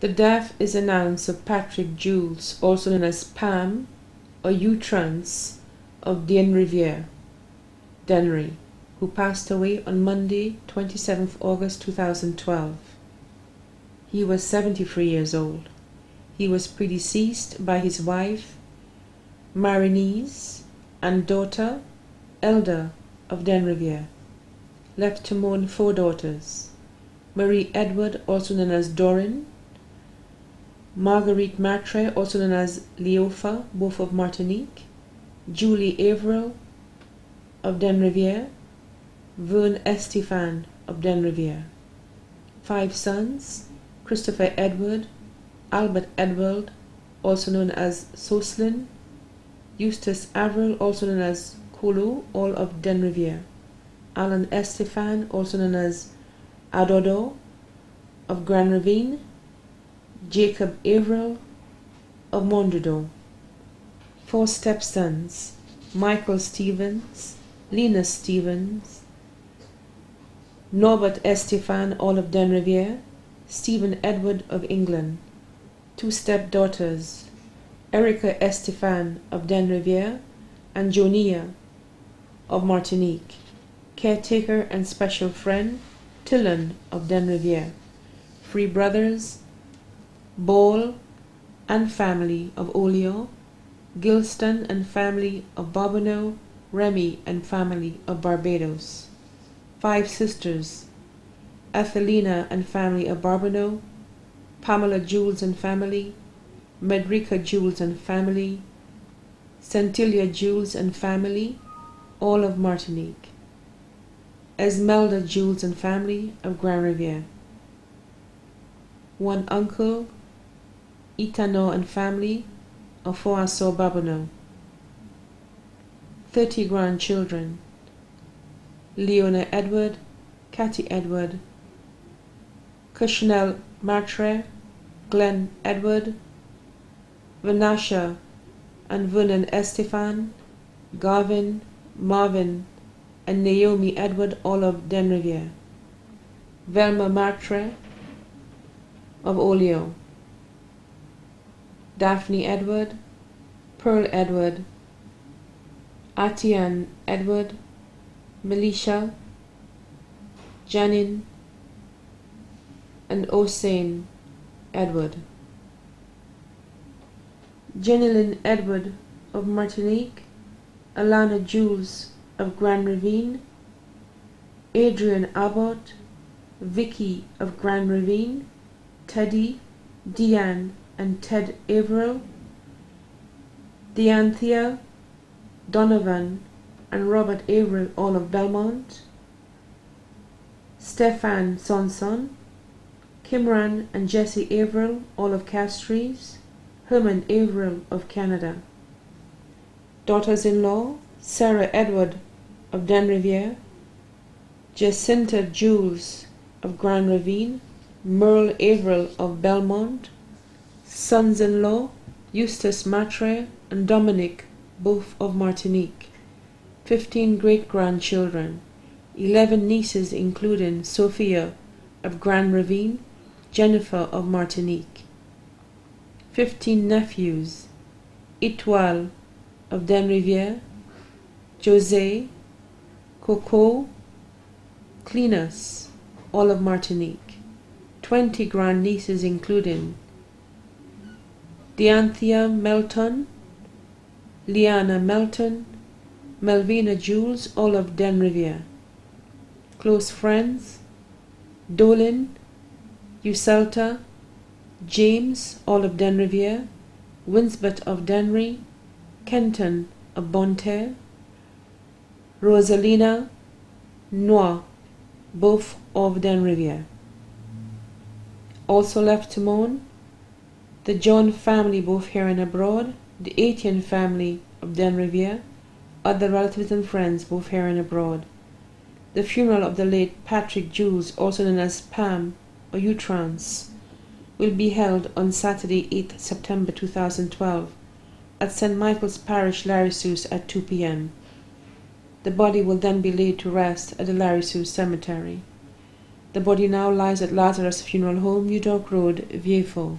The death is announced of Patrick Jules, also known as Pam or Utrans, of Denriviere, who passed away on Monday, 27th August 2012. He was 73 years old. He was predeceased by his wife, Marinese, and daughter, Elder of Denriviere. Left to mourn 4 daughters: Marie Edward, also known as Dorin; Marguerite Matre, also known as Leofa, both of Martinique; Julie Averill of Denriviere; Vern Estefan of Denriviere. 5 sons: Christopher Edward, Albert Edward, also known as Soslin; Eustace Averill, also known as Colo, all of Denriviere; Alan Estefan, also known as Adodo of Grand Ravine; Jacob Averill of Mondrido. 4 stepsons: Michael Stevens, Lena Stevens, Norbert Estefan, all of Denriviere; Stephen Edward of England. 2 stepdaughters: Erica Estefan of Denriviere and Jonia of Martinique. Caretaker and special friend, Tillon of Denriviere. 3 brothers: Ball and family of Olio, Gilston and family of Bobino, Remy and family of Barbados. 5 sisters: Ethelina and family of Barbano, Pamela Jules and family, Medrica Jules and family, Centilia Jules and family, all of Martinique. Esmelda Jules and family of Grand Riviere. 1 uncle, Itano and family of Foasso Babano. 30 grandchildren: Leona Edward, Cathy Edward, Kushnel Matre, Glenn Edward, Vanasha and Vernon Estefan, Garvin, Marvin, and Naomi Edward, all of Denriviere. Velma Matre of Olio. Daphne Edward, Pearl Edward, Atian Edward, Melisha, Janin, and Osain Edward. Jenilyn Edward of Martinique, Alana Jules of Grand Ravine, Adrian Abbott, Vicky of Grand Ravine, Teddy, Deanne and Ted Averill, Deanthea, Donovan and Robert Averill, all of Belmont, Stefan Sonson, Kimran and Jesse Averill, all of Castries, Herman Averill of Canada. Daughters-in-law: Sarah Edward of Denriviere, Jacinta Jules of Grand Ravine, Merle Averill of Belmont. Sons-in-law: Eustace Matre and Dominic, both of Martinique. 15 great-grandchildren: 11 nieces including Sophia of Grand Ravine, Jennifer of Martinique. 15 nephews: Etoile of Denriviere, José, Coco, Cleanus, all of Martinique. 20 grandnieces including Deanthea Melton, Liana Melton, Melvina Jules, all of Denriviere. Close friends: Dolin, Uselta, James, all of Denriviere, Winsbet of Denry, Kenton of Bonterre, Rosalina, Noir, both of Denriviere. Also left to mourn: the John family, both here and abroad, the Etienne family of Denriviere, other relatives and friends, both here and abroad. The funeral of the late Patrick Jules, also known as Pam or Utrans, will be held on Saturday, 8th September 2012 at St. Michael's Parish, Larrisuce at 2 p.m. The body will then be laid to rest at the Larrisuce Cemetery. The body now lies at Lazarus Funeral Home, New Dock Road, Vieillefort.